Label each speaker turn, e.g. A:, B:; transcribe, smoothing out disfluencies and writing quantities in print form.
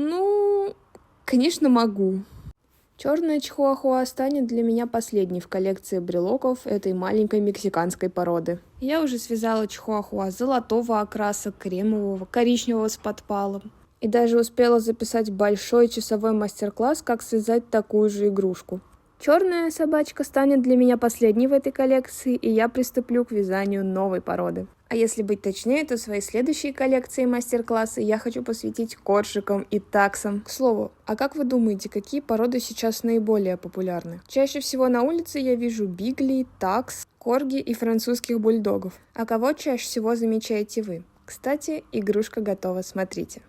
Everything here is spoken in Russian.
A: Ну, конечно, могу. Черная чихуахуа станет для меня последней в коллекции брелоков этой маленькой мексиканской породы. Я уже связала чихуахуа золотого окраса, кремового, коричневого с подпалом. И даже успела записать большой часовой мастер-класс, как связать такую же игрушку. Черная собачка станет для меня последней в этой коллекции, и я приступлю к вязанию новой породы. А если быть точнее, то свои следующие коллекции и мастер-классы я хочу посвятить коржикам и таксам. К слову, а как вы думаете, какие породы сейчас наиболее популярны? Чаще всего на улице я вижу бигли, такс, корги и французских бульдогов. А кого чаще всего замечаете вы? Кстати, игрушка готова, смотрите.